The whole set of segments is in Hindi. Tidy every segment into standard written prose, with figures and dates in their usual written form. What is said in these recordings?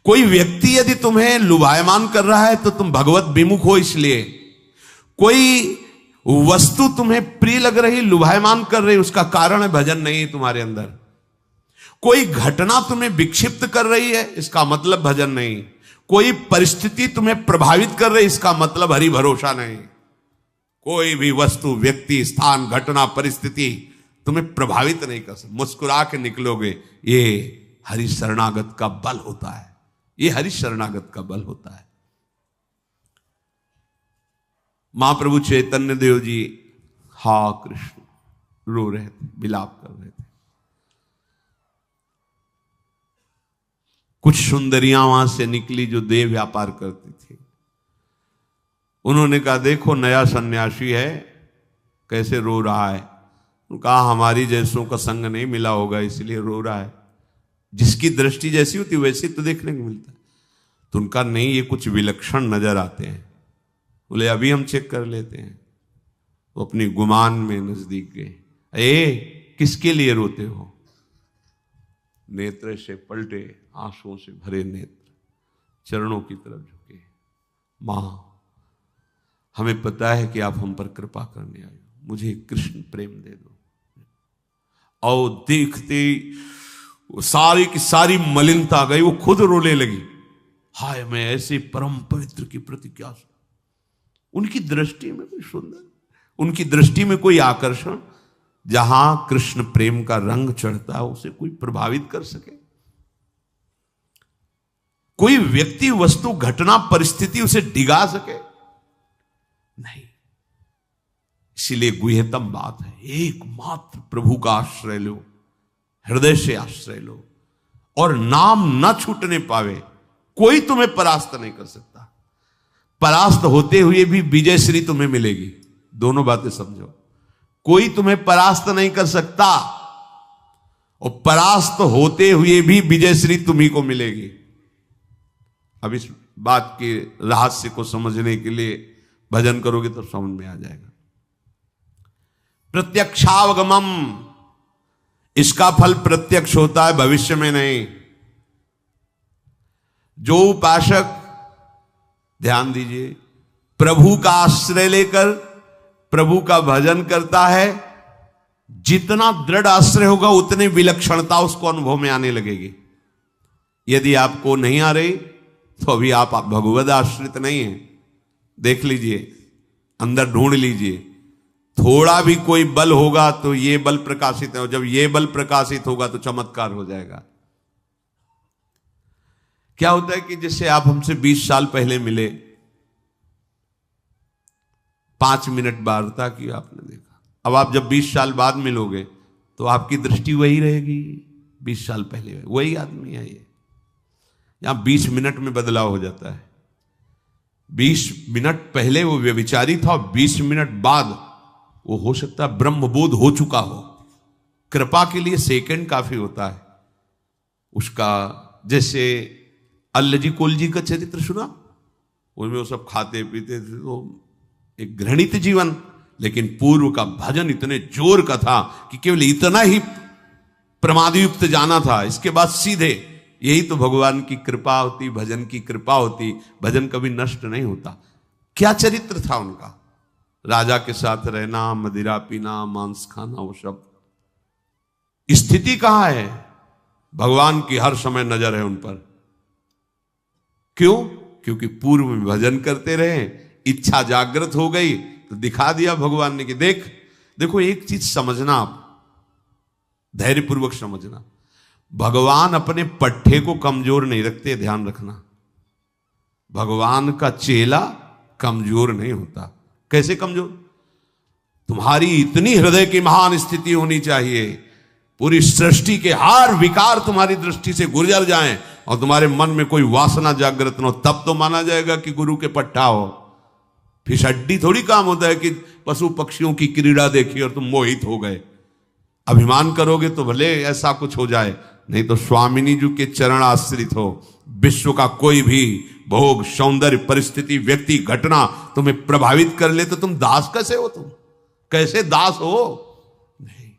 कोई व्यक्ति यदि तुम्हें लुभायमान कर रहा है तो तुम भगवत विमुख हो इसलिए। कोई वस्तु तुम्हें प्रिय लग रही, लुभायमान कर रही, उसका कारण है भजन नहीं है तुम्हारे अंदर। कोई घटना तुम्हें विक्षिप्त कर रही है, इसका मतलब भजन नहीं। कोई परिस्थिति तुम्हें प्रभावित कर रही, इसका मतलब हरि भरोसा नहीं। कोई भी वस्तु, व्यक्ति, स्थान, घटना, परिस्थिति तुम्हें प्रभावित नहीं कर सकती। मुस्कुरा के निकलोगे, ये हरि शरणागत का बल होता है। ये हरि शरणागत का बल होता है। महाप्रभु चैतन्य देव जी हा कृष्ण रो रहे थे, विलाप कर रहे थे। कुछ सुंदरियां वहां से निकली जो देह व्यापार करती थी। उन्होंने कहा देखो नया सन्यासी है, कैसे रो रहा है। कहा हमारी जैसों का संग नहीं मिला होगा इसलिए रो रहा है। जिसकी दृष्टि जैसी होती वैसी तो देखने को मिलता है। तो उनका नहीं, ये कुछ विलक्षण नजर आते हैं। बोले अभी हम चेक कर लेते हैं। वो अपनी गुमान में नजदीक गए। ए किसके लिए रोते हो? नेत्र से पलटे, आंसुओं से भरे नेत्र, चरणों की तरफ झुके। मां हमें पता है कि आप हम पर कृपा करने आए हो, मुझे कृष्ण प्रेम दे दो। और देखते वो सारी की सारी मलिनता गई, वो खुद रोने लगी। हाय मैं ऐसे परम पवित्र की प्रति क्या। उनकी दृष्टि में कोई सुंदर, उनकी दृष्टि में कोई आकर्षण, जहां कृष्ण प्रेम का रंग चढ़ता है उसे कोई प्रभावित कर सके। कोई व्यक्ति, वस्तु, घटना, परिस्थिति उसे डिगा सके नहीं। इसीलिए गुह्यतम बात है, एकमात्र प्रभु का आश्रय लो, हृदय से आश्रय लो, और नाम न छूटने पावे। कोई तुम्हें परास्त नहीं कर सकता। परास्त होते हुए भी विजय श्री तुम्हें मिलेगी। दोनों बातें समझो। कोई तुम्हें परास्त नहीं कर सकता, और परास्त होते हुए भी विजय श्री तुम्ही को मिलेगी। अब इस बात के रहस्य को समझने के लिए भजन करोगे तो समझ में आ जाएगा। प्रत्यक्षावगमम, इसका फल प्रत्यक्ष होता है, भविष्य में नहीं। जो उपासक, ध्यान दीजिए, प्रभु का आश्रय लेकर प्रभु का भजन करता है, जितना दृढ़ आश्रय होगा उतनी विलक्षणता उसको अनुभव में आने लगेगी। यदि आपको नहीं आ रही तो अभी आप भगवद आश्रित नहीं है। देख लीजिए, अंदर ढूंढ लीजिए। थोड़ा भी कोई बल होगा तो ये बल प्रकाशित है, जब ये बल प्रकाशित होगा तो चमत्कार हो जाएगा। क्या होता है कि जैसे आप हमसे 20 साल पहले मिले, 5 मिनट वार्ता की आपने देखा। अब आप जब 20 साल बाद मिलोगे तो आपकी दृष्टि वही रहेगी, 20 साल पहले वही आदमी है। ये यहां 20 मिनट में बदलाव हो जाता है। 20 मिनट पहले वो व्यभिचारी था, 20 मिनट बाद वो हो सकता है ब्रह्मबोध हो चुका हो। कृपा के लिए सेकंड काफी होता है उसका। जैसे अल्लजी कोलजी का चरित्र सुना, उनमें वो सब खाते पीते थे, तो एक घृणित जीवन, लेकिन पूर्व का भजन इतने जोर का था कि केवल इतना ही प्रमादयुक्त जाना था। इसके बाद सीधे, यही तो भगवान की कृपा होती, भजन की कृपा होती। भजन कभी नष्ट नहीं होता। क्या चरित्र था उनका? राजा के साथ रहना, मदिरा पीना, मांस खाना, वो सब। स्थिति कहां है? भगवान की हर समय नजर है उन पर। क्यों? क्योंकि पूर्व में भजन करते रहे, इच्छा जागृत हो गई तो दिखा दिया भगवान ने कि देखो एक चीज समझना, आप धैर्यपूर्वक समझना, भगवान अपने पट्टे को कमजोर नहीं रखते, ध्यान रखना। भगवान का चेला कमजोर नहीं होता। कैसे कमजोर? तुम्हारी इतनी हृदय की महान स्थिति होनी चाहिए, पूरी सृष्टि के हर विकार तुम्हारी दृष्टि से गुजर जाएं और तुम्हारे मन में कोई वासना जागृत न हो, तब तो माना जाएगा कि गुरु के पट्टा हो। फिसड्डी थोड़ी काम होता है कि पशु पक्षियों की क्रीड़ा देखी और तुम मोहित हो गए। अभिमान करोगे तो भले ऐसा कुछ हो जाए, नहीं तो स्वामिनी जी के चरण आश्रित हो। विश्व का कोई भी भोग, सौंदर्य, परिस्थिति, व्यक्ति, घटना तुम्हें प्रभावित कर ले तो तुम दास कैसे हो? तुम कैसे दास हो? नहीं।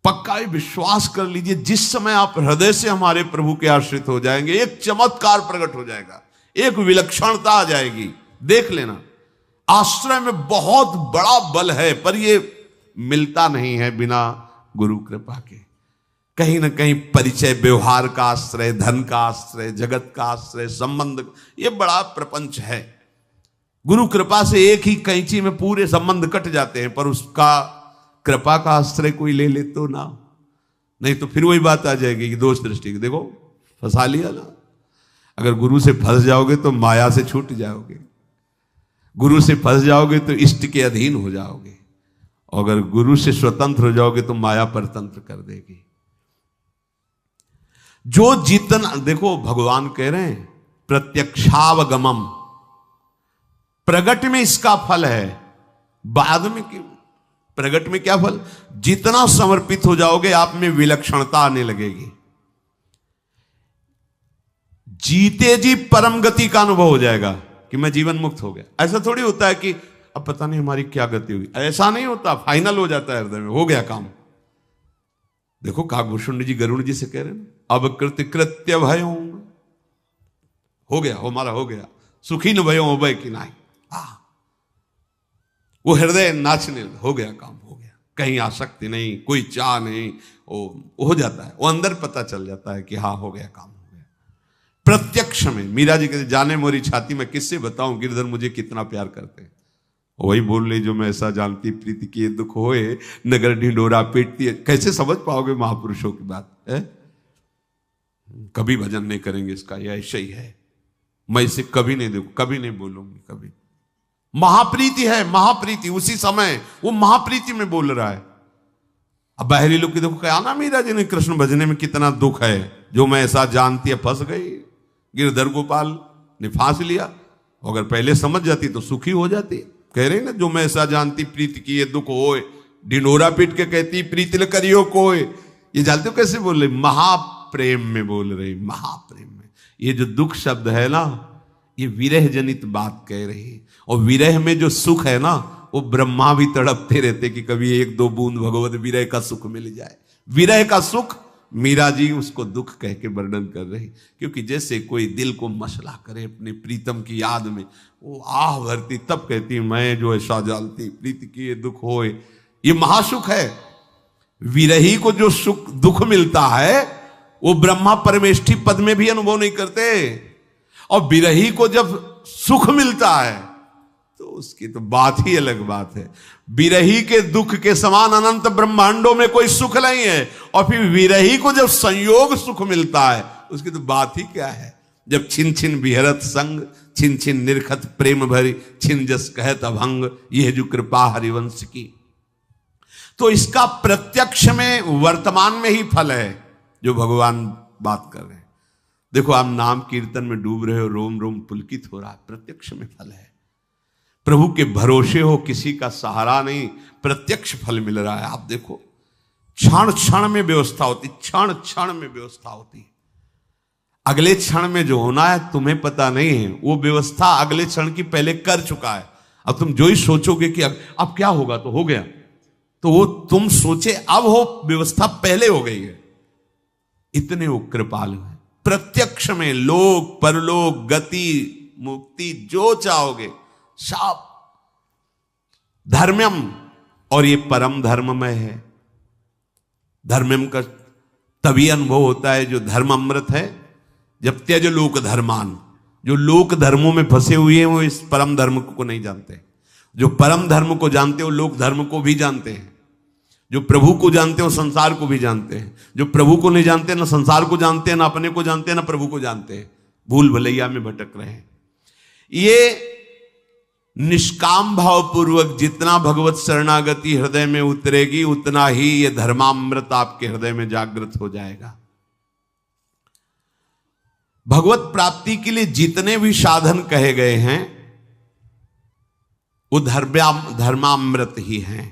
पक्का ही विश्वास कर लीजिए, जिस समय आप हृदय से हमारे प्रभु के आश्रित हो जाएंगे, एक चमत्कार प्रकट हो जाएगा, एक विलक्षणता आ जाएगी। देख लेना, आश्रय में बहुत बड़ा बल है, पर यह मिलता नहीं है बिना गुरु कृपा के। कहीं ना कहीं परिचय, व्यवहार का आश्रय, धन का आश्रय, जगत का आश्रय, संबंध, ये बड़ा प्रपंच है। गुरु कृपा से एक ही कैंची में पूरे संबंध कट जाते हैं, पर उसका कृपा का आश्रय कोई ले ले तो ना, नहीं तो फिर वही बात आ जाएगी कि दोष दृष्टि, देखो फंसा लिया ना। अगर गुरु से फंस जाओगे तो माया से छूट जाओगे, गुरु से फंस जाओगे तो इष्ट के अधीन हो जाओगे, अगर गुरु से स्वतंत्र हो जाओगे तो माया परतंत्र कर देगी। जो जितना, देखो भगवान कह रहे हैं प्रत्यक्षावगमम, प्रगट में इसका फल है, बाद में क्यों? प्रगट में क्या फल? जितना समर्पित हो जाओगे आप में विलक्षणता आने लगेगी, जीते जी परम गति का अनुभव हो जाएगा कि मैं जीवन मुक्त हो गया। ऐसा थोड़ी होता है कि अब पता नहीं हमारी क्या गति हुई, ऐसा नहीं होता, फाइनल हो जाता है हृदय में, हो गया काम। देखो काकभूषुंड जी गरुड़ जी से कह रहे हैं, अब कृत्य कृत्य भयो, हो गया, हमारा हो गया, सुखी न भयो भय की नाही। वो हृदय नाचने, हो गया काम, हो गया, कहीं आसक्ति नहीं, कोई चाह नहीं, वो हो जाता है, वो अंदर पता चल जाता है कि हाँ हो गया काम, हो गया। प्रत्यक्ष में मीरा जी कहते, जाने मोरी छाती में किससे बताऊं गिरधर मुझे कितना प्यार करते हैं। वही बोल रही, जो मैं ऐसा जानती प्रीति किए दुख होए, नगर ढिंडोरा पीटती है। कैसे समझ पाओगे महापुरुषों की बात है? कभी भजन नहीं करेंगे इसका, यह ऐसा ही है, मैं इसे कभी नहीं देखूं, कभी नहीं बोलूंगी, कभी। महाप्रीति है, महाप्रीति, उसी समय वो महाप्रीति में बोल रहा है। अब बाहरी लोग की देखो क्या ना, मीरा जी ने कृष्ण भजने में कितना दुख है, जो मैं ऐसा जानती है, फंस गई, गिरधर गोपाल ने फांस लिया, अगर पहले समझ जाती तो सुखी हो जाती। कह रहे ना, जो मैं ऐसा जानती प्रीति की ये दुख होए, ढिंडोरा पीट के कहती प्रीति ल करियो कोय। ये जानते हो कैसे बोल रहे? महाप्रेम में बोल रहे, महाप्रेम में। ये जो दुख शब्द है ना, ये विरह जनित बात कह रही है। और विरह में जो सुख है ना, वो ब्रह्मा भी तड़पते रहते कि कभी एक दो बूंद भगवत विरह का सुख मिल जाए। विरह का सुख मीरा जी उसको दुख कह के वर्णन कर रही, क्योंकि जैसे कोई दिल को मसला करे अपने प्रीतम की याद में, वो आह भरती, तब कहती मैं जो ऐसा जानती प्रीति की ये दुख होए, ये महासुख है। विरही को जो सुख दुख मिलता है वो ब्रह्मा परमेष्ठी पद में भी अनुभव नहीं करते, और विरही को जब सुख मिलता है तो उसकी तो बात ही अलग बात है। विरही के दुख के समान अनंत ब्रह्मांडों में कोई सुख नहीं है, और फिर विरही को जब संयोग सुख मिलता है उसकी तो बात ही क्या है। जब छिन छिन विहरत संग, छिन छिन निरखत प्रेम भरी, छिन जस कहत अभंग, यह जो कृपा हरिवंश की। तो इसका प्रत्यक्ष में वर्तमान में ही फल है जो भगवान बात कर रहे हैं। देखो आप नाम कीर्तन में डूब रहे हो, रोम रोम पुलकित हो रहा है, प्रत्यक्ष में फल है। प्रभु के भरोसे हो, किसी का सहारा नहीं, प्रत्यक्ष फल मिल रहा है। आप देखो क्षण क्षण में व्यवस्था होती, क्षण क्षण में व्यवस्था होती। अगले क्षण में जो होना है तुम्हें पता नहीं है, वो व्यवस्था अगले क्षण की पहले कर चुका है। अब तुम जो ही सोचोगे कि अब क्या होगा, तो हो गया, तो वो तुम सोचे अब हो, व्यवस्था पहले हो गई है। इतने वो कृपालु है। प्रत्यक्ष में लोक परलोक गति मुक्ति जो चाहोगे सब धर्मम, और ये परम धर्ममय है। धर्मम का तभी अनुभव होता है जो धर्म अमृत है, जब त्यज लोक धर्मान। जो लोक धर्मों में फंसे हुए हैं वो इस परम धर्म को नहीं जानते। जो परम धर्म को जानते हो लोक धर्म को भी जानते हैं। जो प्रभु को जानते हो संसार को भी जानते हैं। जो प्रभु को नहीं जानते, ना संसार को जानते हैं, ना अपने को जानते हैं, ना प्रभु को जानते हैं, भूल भलैया में भटक रहे हैं। ये निष्काम भाव पूर्वक जितना भगवत शरणागति हृदय में उतरेगी, उतना ही ये धर्मामृत आपके हृदय में जागृत हो जाएगा। भगवत प्राप्ति के लिए जितने भी साधन कहे गए हैं वो धर्मामृत ही हैं,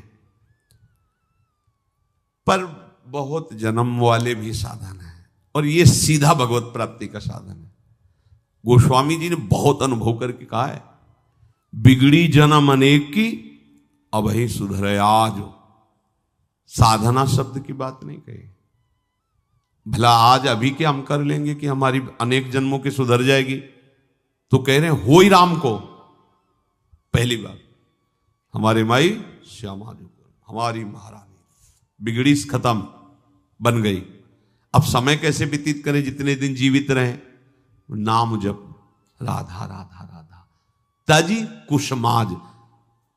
पर बहुत जन्म वाले भी साधन हैं, और ये सीधा भगवत प्राप्ति का साधन है। गोस्वामी जी ने बहुत अनुभव करके कहा है, बिगड़ी जन्म अनेक की अब ही सुधरे आज। साधना शब्द की बात नहीं कही। भला आज अभी के हम कर लेंगे कि हमारी अनेक जन्मों की सुधर जाएगी, तो कह रहे हैं हो ही राम को। पहली बात हमारे माई श्यामा जी को, हमारी महारानी बिगड़ी खत्म बन गई। अब समय कैसे व्यतीत करें, जितने दिन जीवित रहें, नाम जप, राधा राधा राधा। ताजी कुसमाज,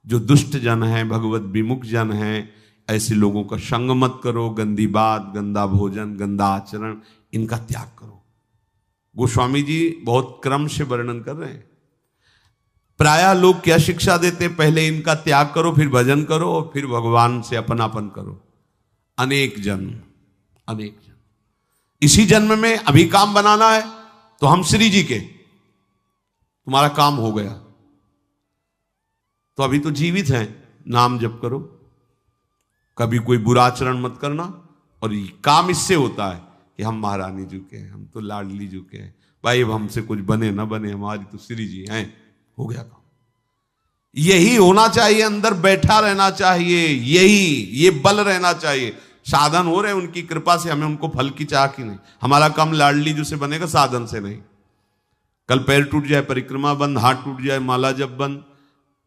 जो दुष्ट जन है, भगवत विमुख जन है, ऐसे लोगों का संग मत करो। गंदी बात, गंदा भोजन, गंदा आचरण, इनका त्याग करो। गोस्वामी जी बहुत क्रम से वर्णन कर रहे हैं। प्रायः लोग क्या शिक्षा देते, पहले इनका त्याग करो, फिर भजन करो, और फिर भगवान से अपनापन करो। अनेक जन्म, अनेक जन्म, इसी जन्म में अभी काम बनाना है तो हम श्री जी के, तुम्हारा काम हो गया, तो अभी तो जीवित हैं, नाम जप करो, कभी कोई बुरा आचरण मत करना। और ये काम इससे होता है कि हम महारानी जी के हैं, हम तो लाडली जी के हैं, भाई अब हमसे कुछ बने ना बने, हमारी तो श्री जी हैं, हो गया काम। यही होना चाहिए, अंदर बैठा रहना चाहिए, यही ये बल रहना चाहिए। साधन हो रहे हैं उनकी कृपा से, हमें उनको फल की चाह की नहीं। हमारा काम लाडली जी से बनेगा, साधन से नहीं। कल पैर टूट जाए, परिक्रमा बंद, हाथ टूट जाए, माला जब बंद,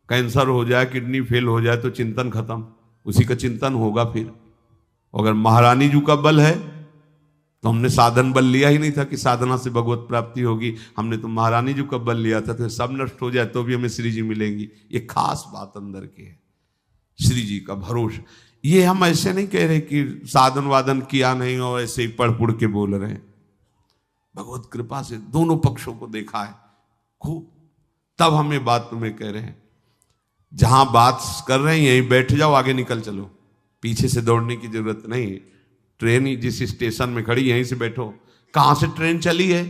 कैंसर हो जाए, किडनी फेल हो जाए, तो चिंतन खत्म, उसी का चिंतन होगा फिर। अगर महारानी जी का बल है तो हमने साधन बल लिया ही नहीं था कि साधना से भगवत प्राप्ति होगी, हमने तो महारानी जी का बल लिया था। तो सब नष्ट हो जाए तो भी हमें श्री जी मिलेंगी, ये खास बात अंदर की है, श्री जी का भरोसा। ये हम ऐसे नहीं कह रहे कि साधन वादन किया नहीं और ऐसे ही पढ़ पुढ़ के बोल रहे हैं। भगवत कृपा से दोनों पक्षों को देखा है खूब, तब हमें बात तुम्हें कह रहे हैं। जहां बात कर रहे हैं यहीं बैठ जाओ, आगे निकल चलो, पीछे से दौड़ने की जरूरत नहीं। ट्रेन जिस स्टेशन में खड़ी यहीं से बैठो, कहां से ट्रेन चली है,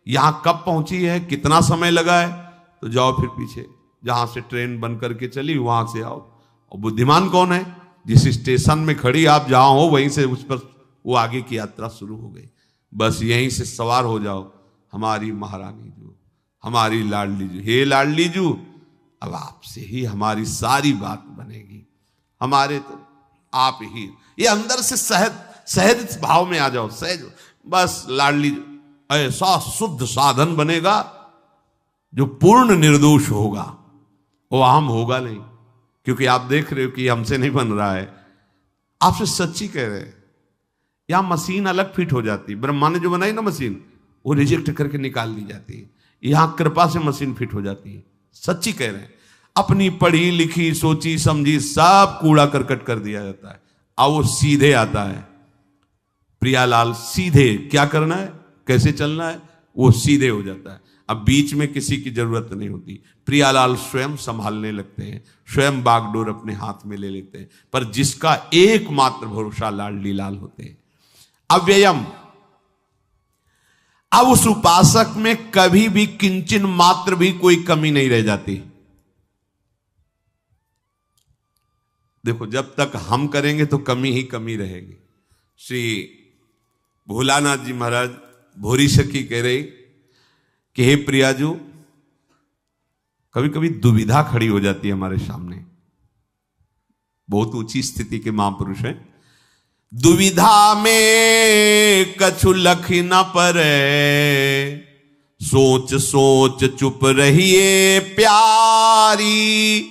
यहां कब पहुंची है, कितना समय लगा है, तो जाओ फिर पीछे, जहां से ट्रेन बन करके चली वहां से आओ। और बुद्धिमान कौन है, जिस स्टेशन में खड़ी आप जहां हो वहीं से उस पर वो आगे की यात्रा शुरू हो गई। बस यहीं से सवार हो जाओ, हमारी महारानी जू, हमारी लाडली जू, हे लाडली जू, अब आपसे ही हमारी सारी बात बनेगी, हमारे तो आप ही। ये अंदर से सहज भाव में आ जाओ, सहज, बस लाडली ऐसा शुद्ध साधन बनेगा जो पूर्ण निर्दोष होगा, वो हम होगा नहीं। क्योंकि आप देख रहे हो कि हमसे नहीं बन रहा है, आपसे सच्ची कह रहे हैं। यहां मशीन अलग फिट हो जाती है, ब्रह्मा ने जो बनाई ना मशीन, वो रिजेक्ट करके निकाल दी जाती है, यहां कृपा से मशीन फिट हो जाती है। सच्ची कह रहे हैं, अपनी पढ़ी लिखी सोची समझी सब कूड़ा करकट कर दिया जाता है, अब वो सीधे आता है। प्रियालाल सीधे क्या करना है, कैसे चलना है, वो सीधे हो जाता है। अब बीच में किसी की जरूरत नहीं होती, प्रियालाल स्वयं संभालने लगते हैं, स्वयं बागडोर अपने हाथ में ले लेते हैं। पर जिसका एकमात्र भरोसा लाडली लाल होते हैं, अव्ययम। अब उस उपासक में कभी भी किंचन मात्र भी कोई कमी नहीं रह जाती। देखो, जब तक हम करेंगे तो कमी ही कमी रहेगी। श्री भोलानाथ जी महाराज भोरी सखी कह रहे कि हे प्रियाजू, कभी कभी दुविधा खड़ी हो जाती है हमारे सामने। बहुत ऊंची स्थिति के महापुरुष हैं। दुविधा में कछु लख न परे, सोच सोच चुप रहिए प्यारी,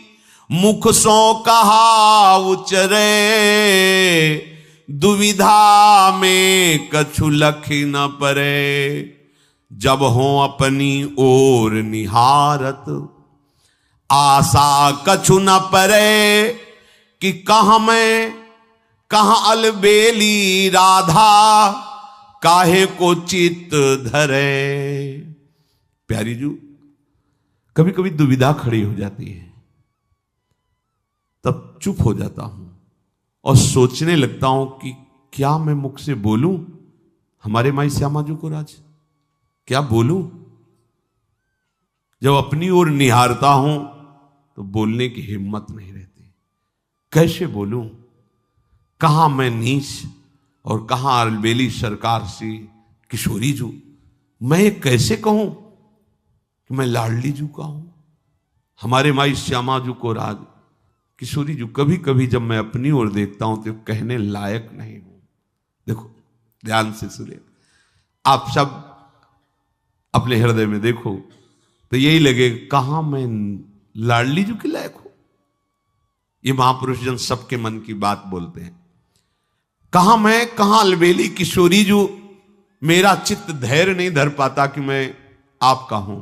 मुख सो कहा उचरे, दुविधा में कछु लख न परे, जब हो अपनी ओर निहारत, आशा कछु न परे, कि कहां मैं कहां अलबेली राधा, काहे को चित धरे। प्यारी जू, कभी कभी दुविधा खड़ी हो जाती है, तब चुप हो जाता हूं और सोचने लगता हूं कि क्या मैं मुख से बोलूं हमारे माई श्यामा जी को राज, क्या बोलूं। जब अपनी ओर निहारता हूं तो बोलने की हिम्मत नहीं रहती, कैसे बोलूं। कहां मैं नीच और कहां अलबेली सरकार सी किशोरी जू, मैं ये कैसे कहूं कि मैं लाडली जू का हूं, हमारे माई श्यामा जू को राज, किशोरी जी कभी कभी जब मैं अपनी ओर देखता हूं तो कहने लायक नहीं हूं। देखो ध्यान से सुने, आप सब अपने हृदय में देखो तो यही लगे कहां मैं लाडली जी के लायक हूं। ये महापुरुष जन सबके मन की बात बोलते हैं। कहां मैं, कहां अलबेली किशोरी जो मेरा चित्त धैर्य नहीं धर पाता कि मैं आपका हूं,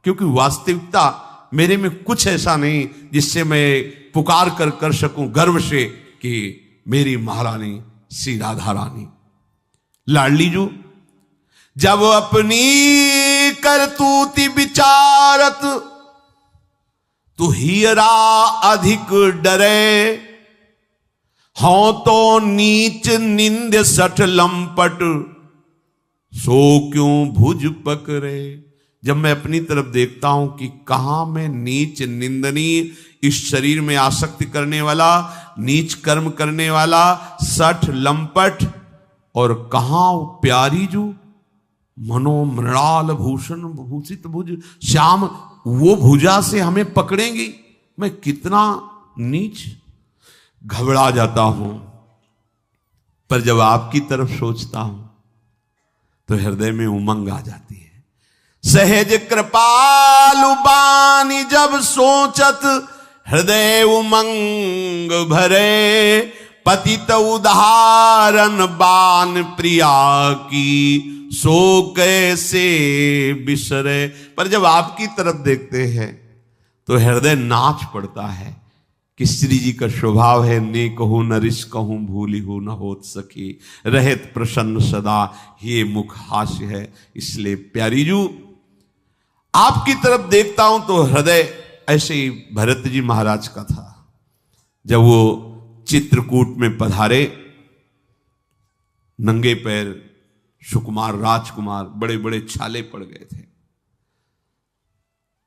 क्योंकि वास्तविकता मेरे में कुछ ऐसा नहीं जिससे मैं पुकार कर सकूं गर्व से कि मेरी महारानी श्री राधा रानी। लाडली जो जब अपनी करतूती विचारत तू हियरा अधिक डरे, हों तो नीच निंद सठ लंपट सो क्यों भुज पकड़े। जब मैं अपनी तरफ देखता हूं कि कहां मैं नीच निंदनीय, इस शरीर में आसक्ति करने वाला, नीच कर्म करने वाला, सठ लंपट, और कहां प्यारी जो मनोमृणाल भूषण भूषित भुज श्याम, वो भुजा से हमें पकड़ेंगी। मैं कितना नीच, घबरा जाता हूं। पर जब आपकी तरफ सोचता हूं तो हृदय में उमंग आ जाती है। सहज कृपालु बानी जब सोचत हृदय उमंग भरे, पतित उदाहरण बान प्रिया की सो कैसे बिसरे। पर जब आपकी तरफ देखते हैं तो हृदय नाच पड़ता है कि श्री जी का स्वभाव है, ने कहूं न रिस कहूं भूली हो न होत सकी, रहत प्रसन्न सदा ये मुख हास्य है। इसलिए प्यारी जू आपकी तरफ देखता हूं तो हृदय ऐसे ही भरत जी महाराज का था। जब वो चित्रकूट में पधारे, नंगे पैर सुकुमार राजकुमार, बड़े बड़े छाले पड़ गए थे।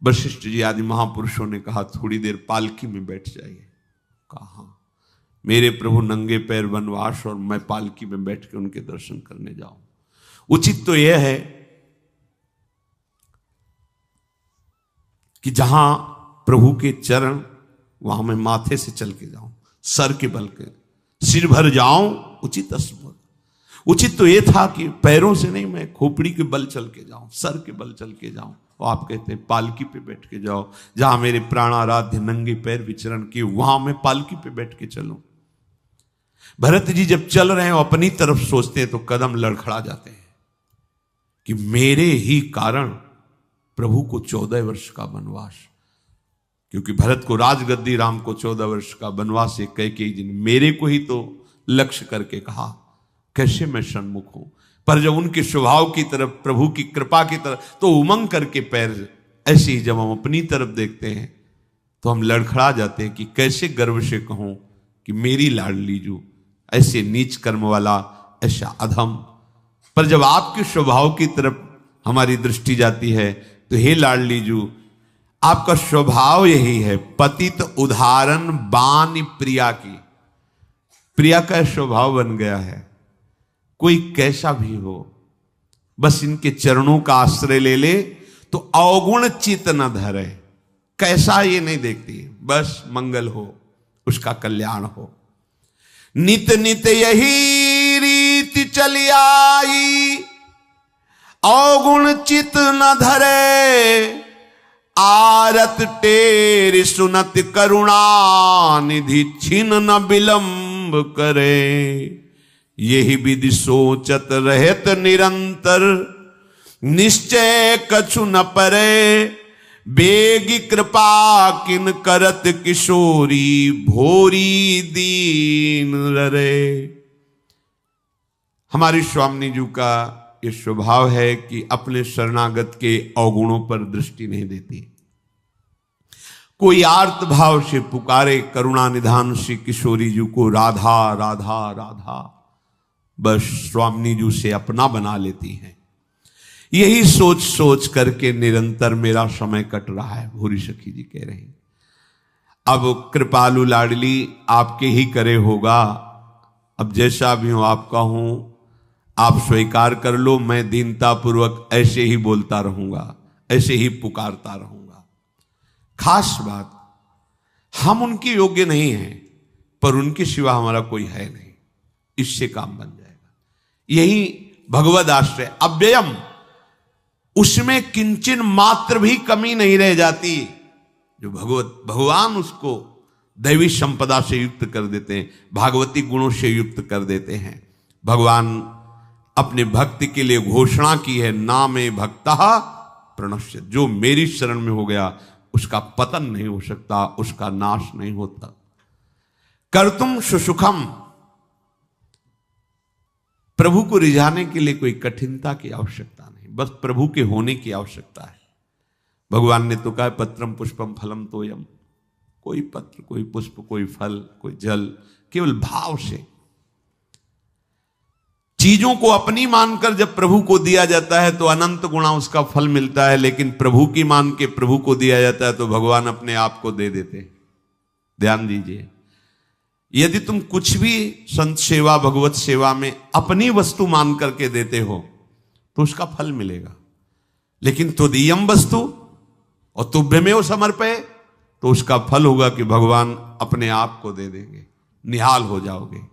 वशिष्ठ जी आदि महापुरुषों ने कहा थोड़ी देर पालकी में बैठ जाइए। कहा मेरे प्रभु नंगे पैर वनवास और मैं पालकी में बैठ के उनके दर्शन करने जाऊं। उचित तो यह है कि जहां प्रभु के चरण, वहां मैं माथे से चल के जाऊं, सर के बल के सिर भर जाऊं। उचित अस्मृत, उचित तो यह था कि पैरों से नहीं, मैं खोपड़ी के बल चल के जाऊं, सर के बल चल के जाऊं। और आप कहते हैं पालकी पे बैठ के जाओ, जहां मेरे प्राणाराध्य नंगे पैर विचरण किए वहां मैं पालकी पे बैठ के चलूं। भरत जी जब चल रहे हैं अपनी तरफ सोचते हैं तो कदम लड़खड़ा जाते हैं कि मेरे ही कारण प्रभु को 14 वर्ष का वनवास, क्योंकि भरत को राजगद्दी, राम को 14 वर्ष का वनवास, एक कई दिन मेरे को ही तो लक्ष्य करके कहा, कैसे मैं सन्मुख हूं। पर जब उनके स्वभाव की तरफ, प्रभु की कृपा की तरफ, तो उमंग करके पैर ऐसे ही जब हम अपनी तरफ देखते हैं तो हम लड़खड़ा जाते हैं कि कैसे गर्व से कहूं कि मेरी लाडली जू ऐसे नीच कर्म वाला, ऐसा अधम। पर जब आपके स्वभाव की तरफ हमारी दृष्टि जाती है तो हे लाडली जू, आपका स्वभाव यही है, पतित उदाहरण बान प्रिया की। प्रिया का स्वभाव बन गया है, कोई कैसा भी हो बस इनके चरणों का आश्रय ले ले तो अवगुण चित न धरे। कैसा ये नहीं देखती, बस मंगल हो, उसका कल्याण हो। नित नित यही रीति चली आई, अवगुण चित न धरे, आरत टेर सुनत करुणा निधि छिन न विलंब करे। यही विधि सोचत रहत निरंतर, निश्चय कछु न परे, बेगी कृपा किन करत किशोरी, भोरी दीन ररे। हमारी स्वामी जी का ये स्वभाव है कि अपने शरणागत के अवगुणों पर दृष्टि नहीं देती। कोई आर्त भाव से पुकारे करुणा निधान श्री किशोरी जी को, राधा राधा राधा, बस स्वामी जी से अपना बना लेती हैं। यही सोच सोच करके निरंतर मेरा समय कट रहा है। भूरी सखी जी कह रहे हैं अब कृपालु लाडली आपके ही करे होगा, अब जैसा भी हूं आपका हूं, आप स्वीकार कर लो। मैं दीनता पूर्वक ऐसे ही बोलता रहूंगा, ऐसे ही पुकारता रहूंगा। खास बात, हम उनके योग्य नहीं हैं, पर उनके सिवा हमारा कोई है नहीं, इससे काम बन जाएगा। यही भगवद आश्रय अव्ययम, उसमें किंचन मात्र भी कमी नहीं रह जाती। जो भगवान उसको दैवी संपदा से युक्त कर देते हैं, भागवती गुणों से युक्त कर देते हैं। भगवान अपने भक्ति के लिए घोषणा की है, नामे भक्तः प्रणश्य, जो मेरी शरण में हो गया उसका पतन नहीं हो सकता, उसका नाश नहीं होता। कर्तुम सुसुखम, प्रभु को रिझाने के लिए कोई कठिनता की आवश्यकता नहीं, बस प्रभु के होने की आवश्यकता है। भगवान ने तो कहा पत्रम पुष्पम फलम तोयम, कोई पत्र, कोई पुष्प, कोई फल, कोई जल, केवल भाव से चीजों को अपनी मानकर जब प्रभु को दिया जाता है तो अनंत गुणा उसका फल मिलता है, लेकिन प्रभु की मान के प्रभु को दिया जाता है तो भगवान अपने आप को दे देते हैं। ध्यान दीजिए, यदि तुम कुछ भी संत सेवा भगवत सेवा में अपनी वस्तु मान करके देते हो तो उसका फल मिलेगा, लेकिन तुदीयम वस्तु और तुभ्यमेव समर्पय, तो उसका फल होगा कि भगवान अपने आप को दे देंगे, निहाल हो जाओगे।